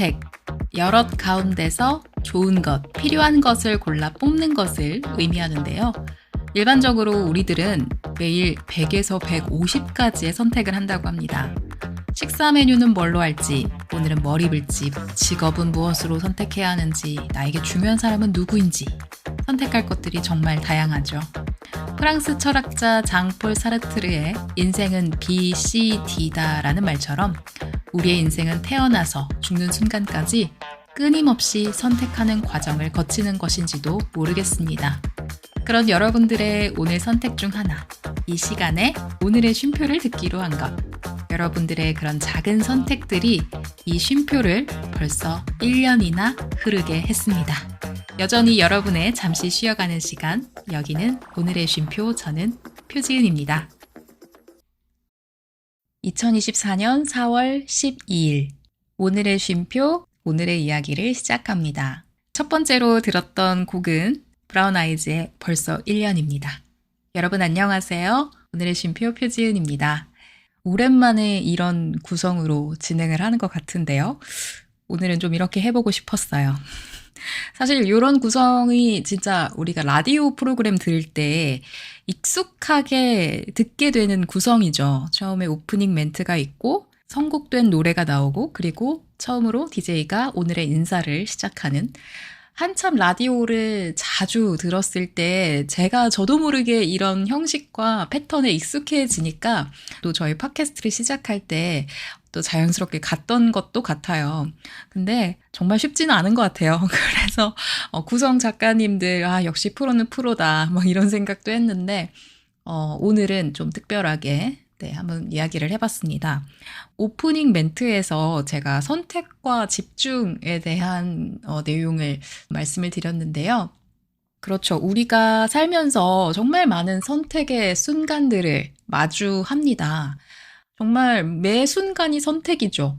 선택, 여럿 가운데서 좋은 것, 필요한 것을 골라 뽑는 것을 의미하는데요. 일반적으로 우리들은 매일 100에서 150가지의 선택을 한다고 합니다. 식사 메뉴는 뭘로 할지, 오늘은 뭘 입을지, 직업은 무엇으로 선택해야 하는지, 나에게 중요한 사람은 누구인지 선택할 것들이 정말 다양하죠. 프랑스 철학자 장폴 사르트르의 인생은 B, C, D다라는 말처럼 우리의 인생은 태어나서 죽는 순간까지 끊임없이 선택하는 과정을 거치는 것인지도 모르겠습니다. 그런 여러분들의 오늘 선택 중 하나, 이 시간에 오늘의 쉼표를 듣기로 한 것. 여러분들의 그런 작은 선택들이 이 쉼표를 벌써 1년이나 흐르게 했습니다. 여전히 여러분의 잠시 쉬어가는 시간, 여기는 오늘의 쉼표, 저는 표지은입니다. 2024년 4월 12일, 오늘의 쉼표, 오늘의 이야기를 시작합니다. 첫 번째로 들었던 곡은 브라운 아이즈의 벌써 1년입니다. 여러분 안녕하세요. 오늘의 쉼표 표지은입니다. 오랜만에 이런 구성으로 진행을 하는 것 같은데요. 오늘은 좀 이렇게 해보고 싶었어요. 사실 이런 구성이 진짜 우리가 라디오 프로그램 들을 때 익숙하게 듣게 되는 구성이죠. 처음에 오프닝 멘트가 있고 선곡된 노래가 나오고 그리고 처음으로 DJ가 오늘의 인사를 시작하는, 한참 라디오를 자주 들었을 때 저도 모르게 이런 형식과 패턴에 익숙해지니까 또 저희 팟캐스트를 시작할 때 또 자연스럽게 갔던 것도 같아요. 근데 정말 쉽지는 않은 것 같아요. 그래서 구성 작가님들 역시 프로는 프로다 막 이런 생각도 했는데 오늘은 좀 특별하게 한번 이야기를 해봤습니다. 오프닝 멘트에서 제가 선택과 집중에 대한 내용을 말씀을 드렸는데요. 그렇죠. 우리가 살면서 정말 많은 선택의 순간들을 마주합니다. 정말 매 순간이 선택이죠.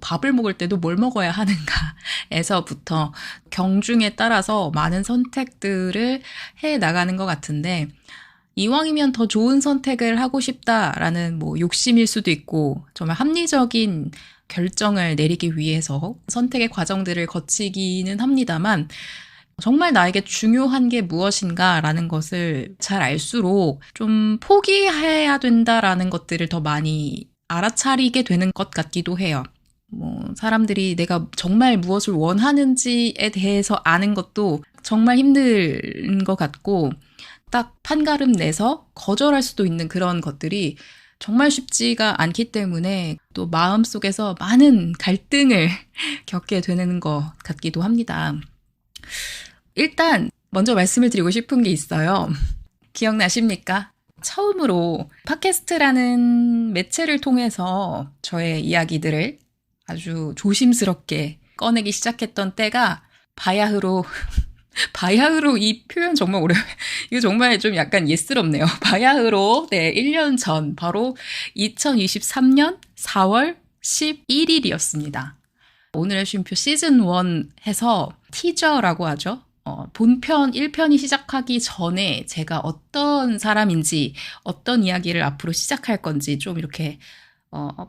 밥을 먹을 때도 뭘 먹어야 하는가에서부터 경중에 따라서 많은 선택들을 해 나가는 것 같은데, 이왕이면 더 좋은 선택을 하고 싶다라는 욕심일 수도 있고, 정말 합리적인 결정을 내리기 위해서 선택의 과정들을 거치기는 합니다만, 정말 나에게 중요한 게 무엇인가라는 것을 잘 알수록 좀 포기해야 된다라는 것들을 더 많이 알아차리게 되는 것 같기도 해요. 사람들이 내가 정말 무엇을 원하는지에 대해서 아는 것도 정말 힘든 것 같고, 딱 판가름 내서 거절할 수도 있는 그런 것들이 정말 쉽지가 않기 때문에 또 마음속에서 많은 갈등을 겪게 되는 것 같기도 합니다. 일단 먼저 말씀을 드리고 싶은 게 있어요. 기억나십니까? 처음으로 팟캐스트라는 매체를 통해서 저의 이야기들을 아주 조심스럽게 꺼내기 시작했던 때가 바야흐로 이 표현 정말 이거 정말 좀 약간 예스럽네요. 바야흐로 1년 전, 바로 2023년 4월 11일이었습니다. 오늘의 쉼표 시즌 1 해서 티저라고 하죠. 본편 1편이 시작하기 전에 제가 어떤 사람인지, 어떤 이야기를 앞으로 시작할 건지 좀 이렇게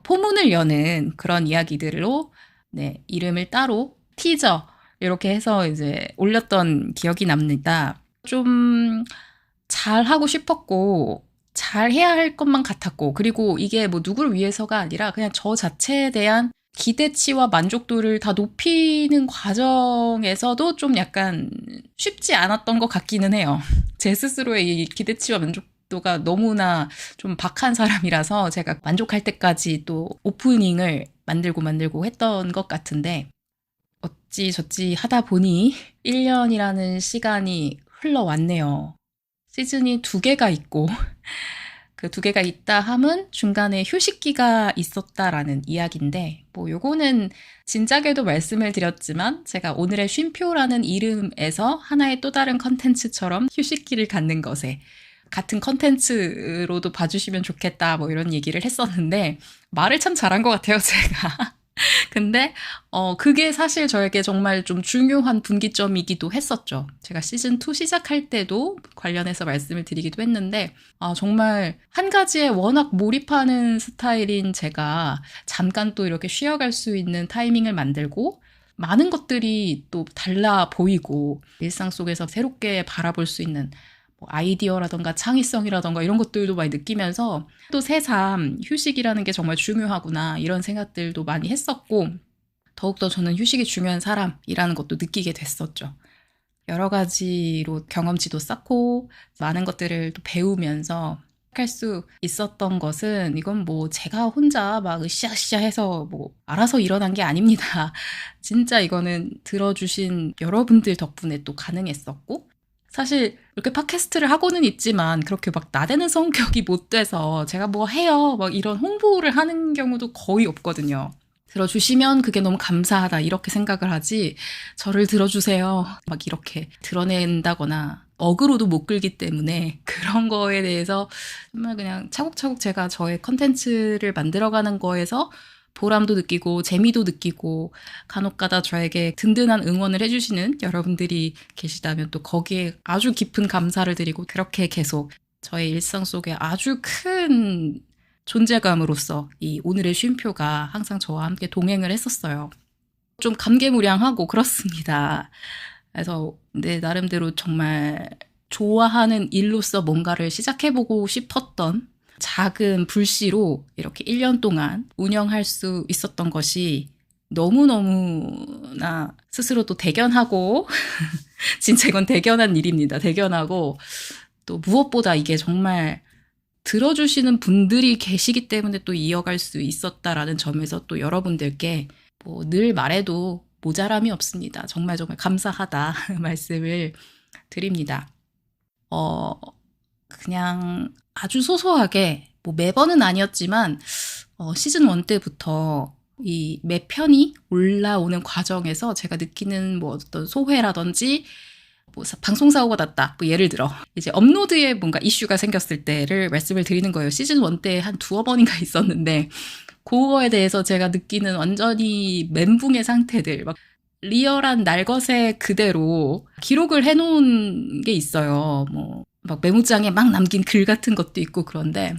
포문을 여는 그런 이야기들로 이름을 따로 티저 이렇게 해서 이제 올렸던 기억이 납니다. 좀 잘하고 싶었고 잘해야 할 것만 같았고, 그리고 이게 누구를 위해서가 아니라 그냥 저 자체에 대한 기대치와 만족도를 다 높이는 과정에서도 좀 약간 쉽지 않았던 것 같기는 해요. 제 스스로의 이 기대치와 만족도가 너무나 좀 박한 사람이라서 제가 만족할 때까지 또 오프닝을 만들고 했던 것 같은데, 어찌저찌 하다 보니 1년이라는 시간이 흘러왔네요. 시즌이 2개가 있고 그 2개가 있다 함은 중간에 휴식기가 있었다라는 이야기인데, 요거는 진작에도 말씀을 드렸지만 제가 오늘의 쉼표라는 이름에서 하나의 또 다른 컨텐츠처럼 휴식기를 갖는 것에 같은 컨텐츠로도 봐주시면 좋겠다 이런 얘기를 했었는데, 말을 참 잘한 것 같아요 제가. 근데 그게 사실 저에게 정말 좀 중요한 분기점이기도 했었죠. 제가 시즌2 시작할 때도 관련해서 말씀을 드리기도 했는데 정말 한 가지에 워낙 몰입하는 스타일인 제가 잠깐 또 이렇게 쉬어갈 수 있는 타이밍을 만들고 많은 것들이 또 달라 보이고 일상 속에서 새롭게 바라볼 수 있는 뭐 아이디어라던가 창의성이라던가 이런 것들도 많이 느끼면서 또 새삼 휴식이라는 게 정말 중요하구나 이런 생각들도 많이 했었고 더욱더 저는 휴식이 중요한 사람이라는 것도 느끼게 됐었죠. 여러 가지로 경험치도 쌓고 많은 것들을 또 배우면서 할 수 있었던 것은 이건 뭐 제가 혼자 막 으쌰으쌰 해서 뭐 알아서 일어난 게 아닙니다. 진짜 이거는 들어주신 여러분들 덕분에 또 가능했었고 사실 이렇게 팟캐스트를 하고는 있지만 그렇게 막 나대는 성격이 못 돼서 제가 뭐 해요 막 이런 홍보를 하는 경우도 거의 없거든요. 들어주시면 그게 너무 감사하다 이렇게 생각을 하지 저를 들어주세요 막 이렇게 드러낸다거나 어그로도 못 끌기 때문에 그런 거에 대해서 정말 그냥 차곡차곡 제가 저의 컨텐츠를 만들어가는 거에서 보람도 느끼고 재미도 느끼고 간혹가다 저에게 든든한 응원을 해주시는 여러분들이 계시다면 또 거기에 아주 깊은 감사를 드리고 그렇게 계속 저의 일상 속에 아주 큰 존재감으로서 이 오늘의 쉼표가 항상 저와 함께 동행을 했었어요. 좀 감개무량하고 그렇습니다. 그래서 내 나름대로 정말 좋아하는 일로서 뭔가를 시작해보고 싶었던 작은 불씨로 이렇게 1년 동안 운영할 수 있었던 것이 너무너무나 스스로도 대견하고 진짜 이건 대견한 일입니다. 대견하고 또 무엇보다 이게 정말 들어주시는 분들이 계시기 때문에 또 이어갈 수 있었다라는 점에서 또 여러분들께 뭐 늘 말해도 모자람이 없습니다. 정말 정말 감사하다 말씀을 드립니다. 그냥 아주 소소하게 뭐 매번은 아니었지만 시즌 1 때부터 이 매 편이 올라오는 과정에서 제가 느끼는 뭐 어떤 소회라든지 뭐 방송사고가 났다. 뭐 예를 들어 이제 업로드에 뭔가 이슈가 생겼을 때를 말씀을 드리는 거예요. 시즌 1 때 한 2번인가 있었는데 그거에 대해서 제가 느끼는 완전히 멘붕의 상태들 막 리얼한 날것의 그대로 기록을 해놓은 게 있어요. 뭐 막 메모장에 막 남긴 글 같은 것도 있고 그런데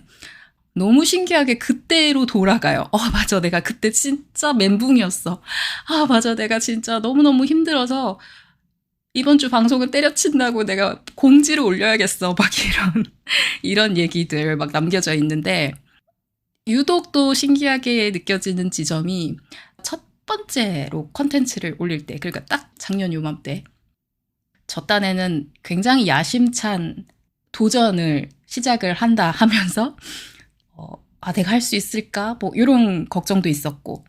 너무 신기하게 그때로 돌아가요. 맞아. 내가 그때 진짜 멘붕이었어. 맞아. 내가 진짜 너무너무 힘들어서 이번 주 방송은 때려친다고 내가 공지를 올려야겠어. 막 이런 얘기들 막 남겨져 있는데 유독 또 신기하게 느껴지는 지점이 첫 번째로 컨텐츠를 올릴 때, 그러니까 딱 작년 요맘때 저 딴에는 굉장히 야심찬 도전을 시작을 한다 하면서 내가 할 수 있을까? 뭐 이런 걱정도 있었고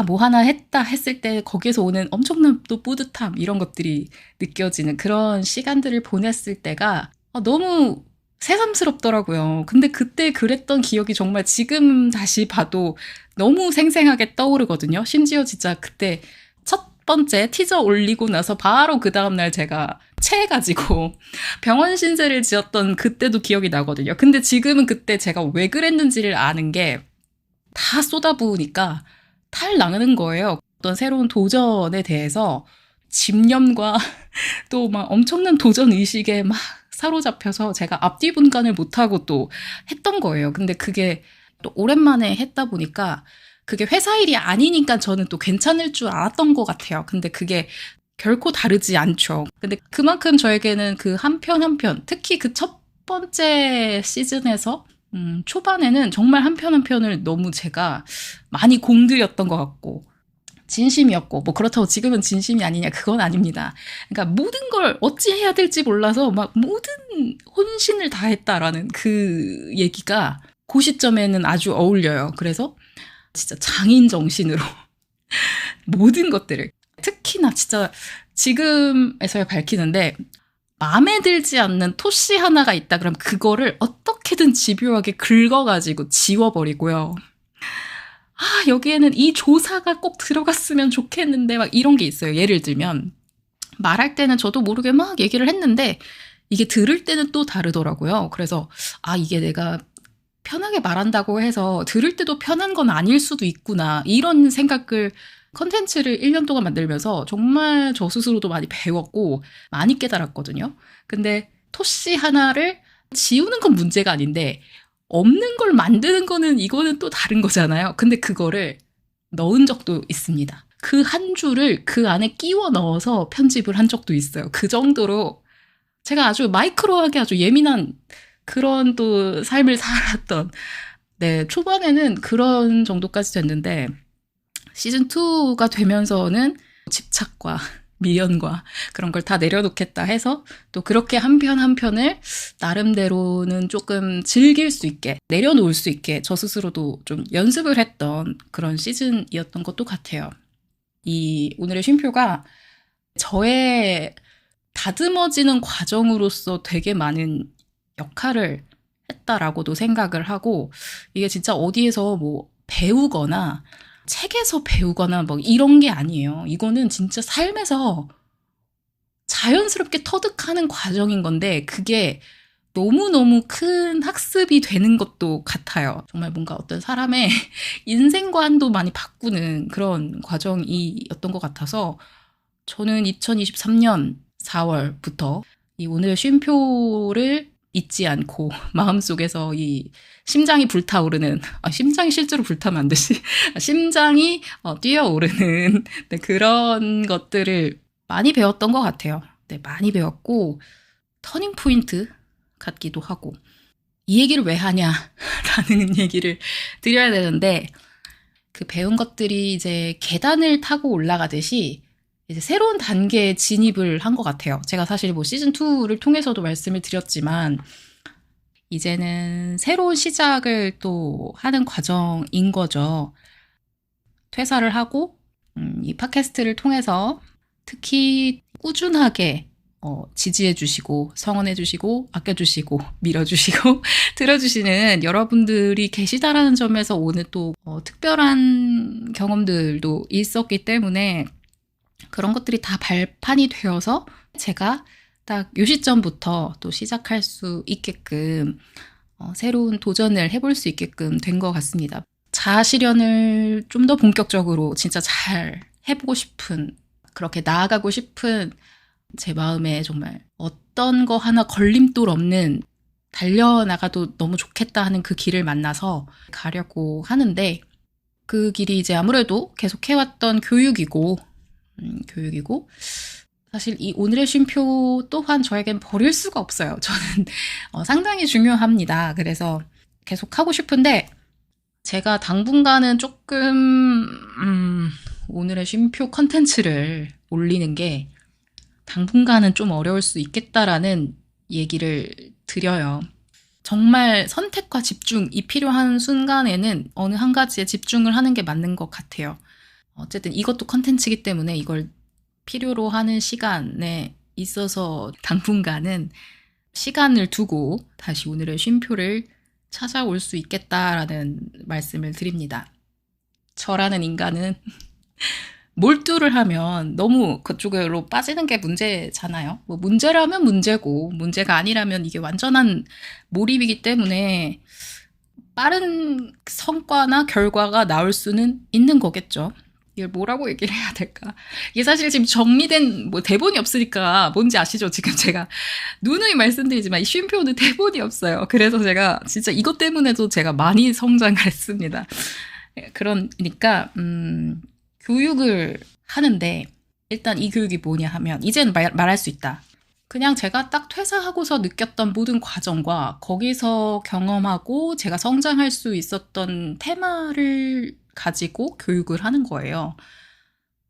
뭐 하나 했다 했을 때 거기에서 오는 엄청난 또 뿌듯함 이런 것들이 느껴지는 그런 시간들을 보냈을 때가 너무 새삼스럽더라고요. 근데 그때 그랬던 기억이 정말 지금 다시 봐도 너무 생생하게 떠오르거든요. 심지어 진짜 그때 첫 번째 티저 올리고 나서 바로 그 다음날 제가 체해가지고 병원 신세를 지었던 그때도 기억이 나거든요. 근데 지금은 그때 제가 왜 그랬는지를 아는 게 다 쏟아부으니까 탈 나는 거예요. 어떤 새로운 도전에 대해서 집념과 또 막 엄청난 도전 의식에 막 사로잡혀서 제가 앞뒤 분간을 못하고 또 했던 거예요. 근데 그게 또 오랜만에 했다 보니까 그게 회사 일이 아니니까 저는 또 괜찮을 줄 알았던 것 같아요. 근데 그게 결코 다르지 않죠. 근데 그만큼 저에게는 그 한 편 한 편, 특히 그 첫 번째 시즌에서 초반에는 정말 한 편 한 편을 너무 제가 많이 공들였던 것 같고 진심이었고 뭐 그렇다고 지금은 진심이 아니냐 그건 아닙니다. 그러니까 모든 걸 어찌 해야 될지 몰라서 막 모든 혼신을 다했다라는 그 얘기가 그 시점에는 아주 어울려요. 그래서 진짜 장인 정신으로 모든 것들을 특히나 진짜 지금에서야 밝히는데 마음에 들지 않는 토시 하나가 있다 그러면 그거를 어떻게든 집요하게 긁어가지고 지워버리고요. 여기에는 이 조사가 꼭 들어갔으면 좋겠는데 막 이런 게 있어요. 예를 들면 말할 때는 저도 모르게 막 얘기를 했는데 이게 들을 때는 또 다르더라고요. 그래서 이게 내가 편하게 말한다고 해서 들을 때도 편한 건 아닐 수도 있구나. 이런 생각을 컨텐츠를 1년 동안 만들면서 정말 저 스스로도 많이 배웠고 많이 깨달았거든요. 근데 토씨 하나를 지우는 건 문제가 아닌데 없는 걸 만드는 거는 이거는 또 다른 거잖아요. 근데 그거를 넣은 적도 있습니다. 그 한 줄을 그 안에 끼워 넣어서 편집을 한 적도 있어요. 그 정도로 제가 아주 마이크로하게 아주 예민한 그런 또 삶을 살았던, 네, 초반에는 그런 정도까지 됐는데 시즌2가 되면서는 집착과 미련과 그런 걸 다 내려놓겠다 해서 또 그렇게 한 편 한 편을 나름대로는 조금 즐길 수 있게, 내려놓을 수 있게 저 스스로도 좀 연습을 했던 그런 시즌이었던 것도 같아요. 이 오늘의 쉼표가 저의 다듬어지는 과정으로서 되게 많은 역할을 했다라고도 생각을 하고, 이게 진짜 어디에서 뭐 배우거나 책에서 배우거나 뭐 이런 게 아니에요. 이거는 진짜 삶에서 자연스럽게 터득하는 과정인 건데 그게 너무너무 큰 학습이 되는 것도 같아요. 정말 뭔가 어떤 사람의 인생관도 많이 바꾸는 그런 과정이었던 것 같아서 저는 2023년 4월부터 이 오늘의 쉼표를 잊지 않고 마음속에서 이 심장이 불타오르는, 심장이 실제로 불타면 안 되지, 심장이 뛰어오르는 네, 그런 것들을 많이 배웠던 것 같아요. 네, 많이 배웠고 터닝 포인트 같기도 하고, 이 얘기를 왜 하냐라는 얘기를 드려야 되는데, 그 배운 것들이 이제 계단을 타고 올라가듯이 이제 새로운 단계에 진입을 한 것 같아요. 제가 사실 뭐 시즌2를 통해서도 말씀을 드렸지만 이제는 새로운 시작을 또 하는 과정인 거죠. 퇴사를 하고 이 팟캐스트를 통해서 특히 꾸준하게 지지해주시고 성원해주시고 아껴주시고 밀어주시고 들어주시는 여러분들이 계시다라는 점에서 오늘 또 특별한 경험들도 있었기 때문에 그런 것들이 다 발판이 되어서 제가 딱 요 시점부터 또 시작할 수 있게끔 새로운 도전을 해볼 수 있게끔 된 것 같습니다. 자아 실현을 좀 더 본격적으로 진짜 잘 해보고 싶은, 그렇게 나아가고 싶은 제 마음에 정말 어떤 거 하나 걸림돌 없는 달려나가도 너무 좋겠다 하는 그 길을 만나서 가려고 하는데, 그 길이 이제 아무래도 계속 해왔던 교육이고 사실 이 오늘의 쉼표 또한 저에겐 버릴 수가 없어요. 저는 상당히 중요합니다. 그래서 계속 하고 싶은데 제가 당분간은 조금 오늘의 쉼표 컨텐츠를 올리는 게 당분간은 좀 어려울 수 있겠다라는 얘기를 드려요. 정말 선택과 집중이 필요한 순간에는 어느 한 가지에 집중을 하는 게 맞는 것 같아요. 어쨌든 이것도 컨텐츠이기 때문에 이걸 필요로 하는 시간에 있어서 당분간은 시간을 두고 다시 오늘의 쉼표를 찾아올 수 있겠다라는 말씀을 드립니다. 저라는 인간은 몰두를 하면 너무 그쪽으로 빠지는 게 문제잖아요. 뭐 문제라면 문제고 문제가 아니라면 이게 완전한 몰입이기 때문에 빠른 성과나 결과가 나올 수는 있는 거겠죠. 이걸 뭐라고 얘기를 해야 될까? 이게 사실 지금 정리된 뭐 대본이 없으니까 뭔지 아시죠? 지금 제가 누누이 말씀드리지만 이 쉼표는 대본이 없어요. 그래서 제가 진짜 이것 때문에도 제가 많이 성장을 했습니다. 그러니까 교육을 하는데 일단 이 교육이 뭐냐 하면 이제는 말할 수 있다. 그냥 제가 딱 퇴사하고서 느꼈던 모든 과정과 거기서 경험하고 제가 성장할 수 있었던 테마를 가지고 교육을 하는 거예요.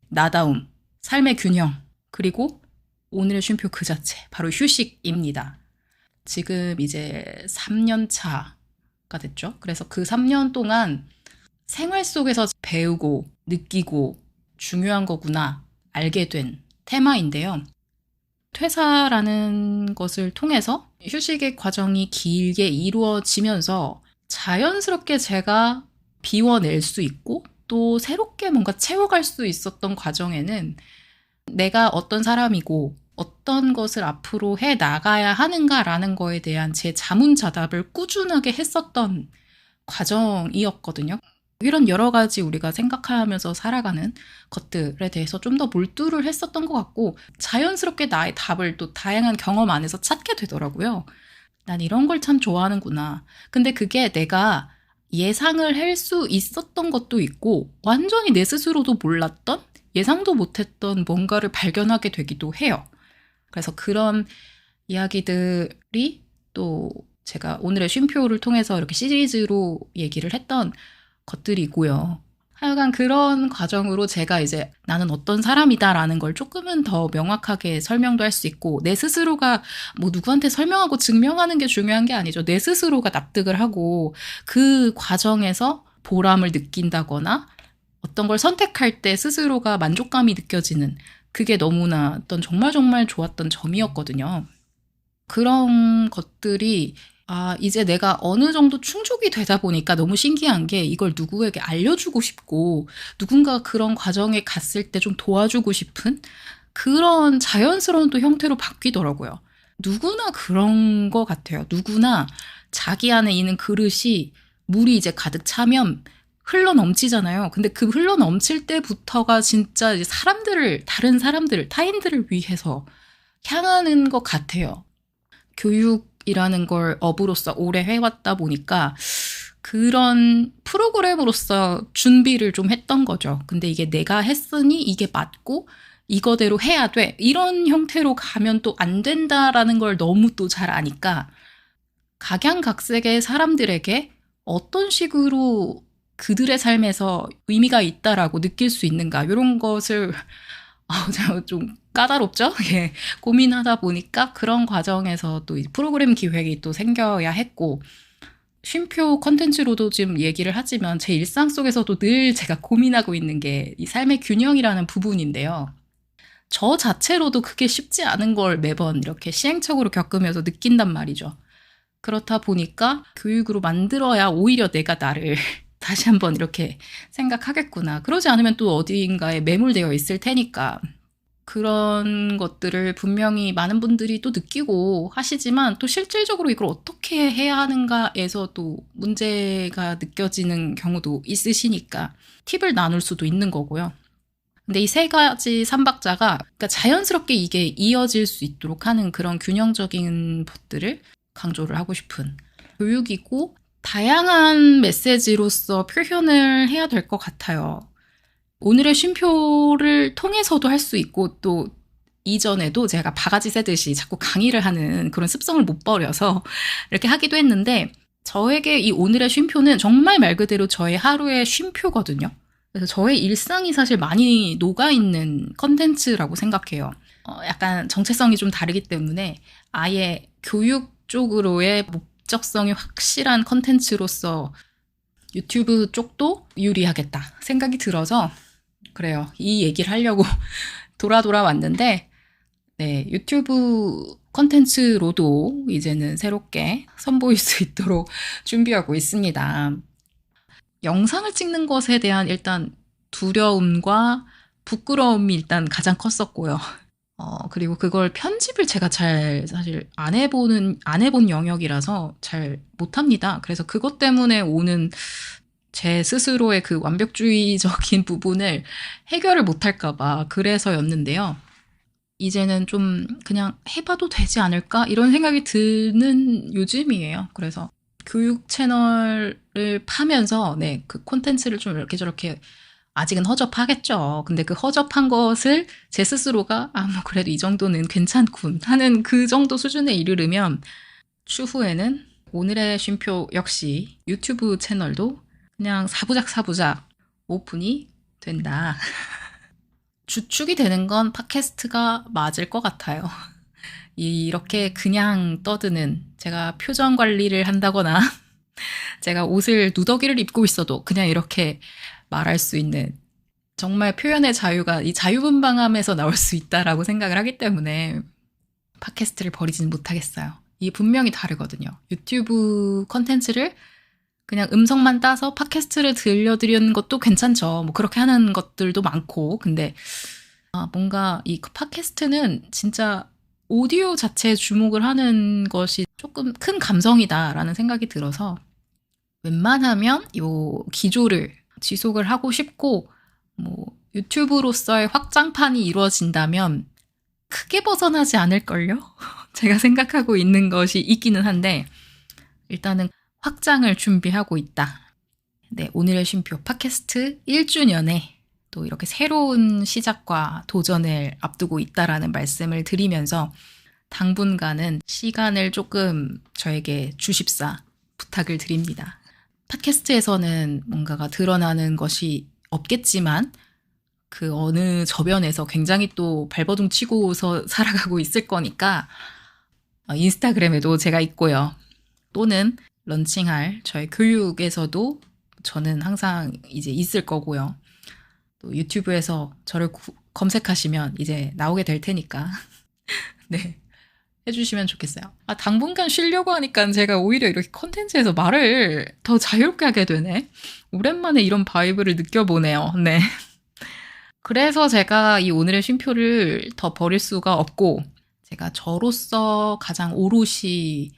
나다움, 삶의 균형, 그리고 오늘의 쉼표 그 자체, 바로 휴식입니다. 지금 이제 3년 차가 됐죠. 그래서 그 3년 동안 생활 속에서 배우고 느끼고 중요한 거구나 알게 된 테마인데요. 퇴사라는 것을 통해서 휴식의 과정이 길게 이루어지면서 자연스럽게 제가 비워낼 수 있고 또 새롭게 뭔가 채워갈 수 있었던 과정에는 내가 어떤 사람이고 어떤 것을 앞으로 해 나가야 하는가라는 거에 대한 제 자문자답을 꾸준하게 했었던 과정이었거든요. 이런 여러 가지 우리가 생각하면서 살아가는 것들에 대해서 좀 더 몰두를 했었던 것 같고 자연스럽게 나의 답을 또 다양한 경험 안에서 찾게 되더라고요. 난 이런 걸 참 좋아하는구나. 근데 그게 내가 예상을 할 수 있었던 것도 있고 완전히 내 스스로도 몰랐던 예상도 못했던 뭔가를 발견하게 되기도 해요. 그래서 그런 이야기들이 또 제가 오늘의 쉼표를 통해서 이렇게 시리즈로 얘기를 했던 것들이고요. 하여간 그런 과정으로 제가 이제 나는 어떤 사람이다라는 걸 조금은 더 명확하게 설명도 할 수 있고 내 스스로가 뭐 누구한테 설명하고 증명하는 게 중요한 게 아니죠. 내 스스로가 납득을 하고 그 과정에서 보람을 느낀다거나 어떤 걸 선택할 때 스스로가 만족감이 느껴지는 그게 너무나 어떤 정말 정말 좋았던 점이었거든요. 그런 것들이 이제 내가 어느 정도 충족이 되다 보니까 너무 신기한 게 이걸 누구에게 알려주고 싶고 누군가 그런 과정에 갔을 때 좀 도와주고 싶은 그런 자연스러운 또 형태로 바뀌더라고요. 누구나 그런 것 같아요. 누구나 자기 안에 있는 그릇이 물이 이제 가득 차면 흘러 넘치잖아요. 근데 그 흘러 넘칠 때부터가 진짜 이제 다른 사람들을, 타인들을 위해서 향하는 것 같아요. 교육이라는 걸 업으로서 오래 해왔다 보니까 그런 프로그램으로서 준비를 좀 했던 거죠. 근데 이게 내가 했으니 이게 맞고 이거대로 해야 돼. 이런 형태로 가면 또 안 된다라는 걸 너무 또 잘 아니까 각양각색의 사람들에게 어떤 식으로 그들의 삶에서 의미가 있다라고 느낄 수 있는가 이런 것을 좀 까다롭죠? 예, 고민하다 보니까 그런 과정에서 또 프로그램 기획이 또 생겨야 했고 쉼표 컨텐츠로도 지금 얘기를 하지만 제 일상 속에서도 늘 제가 고민하고 있는 게 이 삶의 균형이라는 부분인데요. 저 자체로도 그게 쉽지 않은 걸 매번 이렇게 시행착오로 겪으면서 느낀단 말이죠. 그렇다 보니까 교육으로 만들어야 오히려 내가 나를 다시 한번 이렇게 생각하겠구나. 그러지 않으면 또 어딘가에 매몰되어 있을 테니까. 그런 것들을 분명히 많은 분들이 또 느끼고 하시지만 또 실질적으로 이걸 어떻게 해야 하는가에서 또 문제가 느껴지는 경우도 있으시니까 팁을 나눌 수도 있는 거고요. 근데 이 세 가지 삼박자가 그러니까 자연스럽게 이게 이어질 수 있도록 하는 그런 균형적인 것들을 강조를 하고 싶은 교육이고 다양한 메시지로서 표현을 해야 될 것 같아요. 오늘의 쉼표를 통해서도 할 수 있고 또 이전에도 제가 바가지 세듯이 자꾸 강의를 하는 그런 습성을 못 버려서 이렇게 하기도 했는데 저에게 이 오늘의 쉼표는 정말 말 그대로 저의 하루의 쉼표거든요. 그래서 저의 일상이 사실 많이 녹아있는 컨텐츠라고 생각해요. 약간 정체성이 좀 다르기 때문에 아예 교육 쪽으로의 목적성이 확실한 컨텐츠로서 유튜브 쪽도 유리하겠다 생각이 들어서 그래요. 이 얘기를 하려고 돌아왔는데 네, 유튜브 컨텐츠로도 이제는 새롭게 선보일 수 있도록 준비하고 있습니다. 영상을 찍는 것에 대한 일단 두려움과 부끄러움이 일단 가장 컸었고요. 그리고 그걸 편집을 제가 사실 안 해본 영역이라서 잘 못합니다. 그래서 그것 때문에 오는 제 스스로의 그 완벽주의적인 부분을 해결을 못할까봐 그래서였는데요. 이제는 좀 그냥 해봐도 되지 않을까? 이런 생각이 드는 요즘이에요. 그래서 교육 채널을 파면서 네, 그 콘텐츠를 좀 이렇게 저렇게 아직은 허접하겠죠. 근데 그 허접한 것을 제 스스로가 뭐 그래도 이 정도는 괜찮군 하는 그 정도 수준에 이르르면 추후에는 오늘의 쉼표 역시 유튜브 채널도 그냥 사부작 오픈이 된다. 주축이 되는 건 팟캐스트가 맞을 것 같아요. 이렇게 그냥 떠드는 제가 표정 관리를 한다거나 제가 옷을 누더기를 입고 있어도 그냥 이렇게 말할 수 있는 정말 표현의 자유가 이 자유분방함에서 나올 수 있다라고 생각을 하기 때문에 팟캐스트를 버리지는 못하겠어요. 이게 분명히 다르거든요. 유튜브 컨텐츠를 그냥 음성만 따서 팟캐스트를 들려드리는 것도 괜찮죠. 뭐 그렇게 하는 것들도 많고 근데 뭔가 이 팟캐스트는 진짜 오디오 자체에 주목을 하는 것이 조금 큰 감성이다라는 생각이 들어서 웬만하면 요 기조를 지속을 하고 싶고, 뭐 유튜브로서의 확장판이 이루어진다면 크게 벗어나지 않을걸요? 제가 생각하고 있는 것이 있기는 한데, 일단은 확장을 준비하고 있다. 네, 오늘의 쉼표 팟캐스트 1주년에 또 이렇게 새로운 시작과 도전을 앞두고 있다라는 말씀을 드리면서 당분간은 시간을 조금 저에게 주십사 부탁을 드립니다. 팟캐스트에서는 뭔가가 드러나는 것이 없겠지만 그 어느 저변에서 굉장히 또 발버둥 치고서 살아가고 있을 거니까 인스타그램에도 제가 있고요. 또는 런칭할 저의 교육에서도 저는 항상 이제 있을 거고요. 또 유튜브에서 저를 검색하시면 이제 나오게 될 테니까 네, 해주시면 좋겠어요. 당분간 쉬려고 하니까 제가 오히려 이렇게 컨텐츠에서 말을 더 자유롭게 하게 되네. 오랜만에 이런 바이브를 느껴보네요. 네. 그래서 제가 이 오늘의 쉼표를 더 버릴 수가 없고, 제가 저로서 가장 오롯이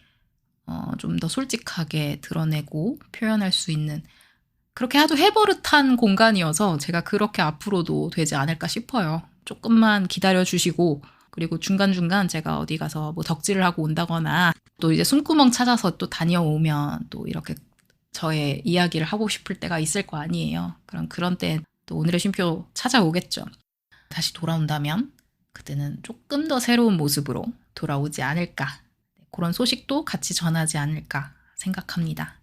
좀 더 솔직하게 드러내고 표현할 수 있는, 그렇게 하도 해버릇한 공간이어서 제가 그렇게 앞으로도 되지 않을까 싶어요. 조금만 기다려주시고, 그리고 중간중간 제가 어디 가서 뭐 덕질을 하고 온다거나 또 이제 숨구멍 찾아서 또 다녀오면 또 이렇게 저의 이야기를 하고 싶을 때가 있을 거 아니에요. 그런 때 또 오늘의 쉼표 찾아오겠죠. 다시 돌아온다면 그때는 조금 더 새로운 모습으로 돌아오지 않을까. 그런 소식도 같이 전하지 않을까 생각합니다.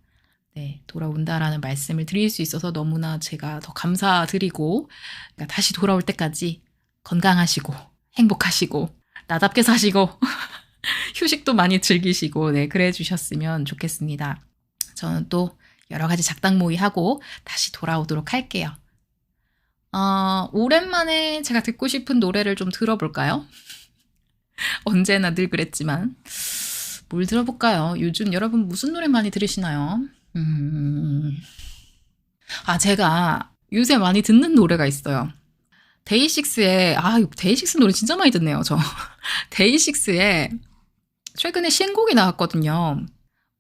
네, 돌아온다라는 말씀을 드릴 수 있어서 너무나 제가 더 감사드리고, 그러니까 다시 돌아올 때까지 건강하시고 행복하시고 나답게 사시고 휴식도 많이 즐기시고 네, 그래 주셨으면 좋겠습니다. 저는 또 여러 가지 작당모의 하고 다시 돌아오도록 할게요. 오랜만에 제가 듣고 싶은 노래를 좀 들어볼까요? 언제나 늘 그랬지만 뭘 들어볼까요? 요즘 여러분 무슨 노래 많이 들으시나요? 제가 요새 많이 듣는 노래가 있어요. 데이식스의 데이식스 노래 진짜 많이 듣네요, 저. 데이식스의 최근에 신곡이 나왔거든요.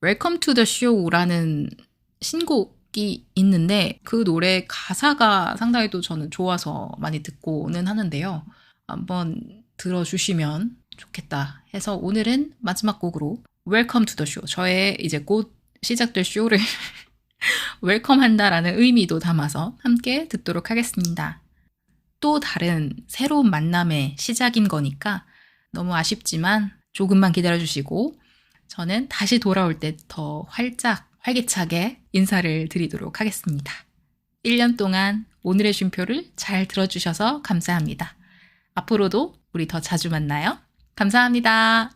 Welcome to the Show라는 신곡이 있는데 그 노래 가사가 상당히 또 저는 좋아서 많이 듣고는 하는데요. 한번 들어주시면 좋겠다 해서 오늘은 마지막 곡으로 Welcome to the Show, 저의 이제 곧 시작될 쇼를 웰컴 한다라는 의미도 담아서 함께 듣도록 하겠습니다. 또 다른 새로운 만남의 시작인 거니까 너무 아쉽지만 조금만 기다려주시고 저는 다시 돌아올 때 더 활기차게 인사를 드리도록 하겠습니다. 1년 동안 오늘의 쉼표를 잘 들어주셔서 감사합니다. 앞으로도 우리 더 자주 만나요. 감사합니다.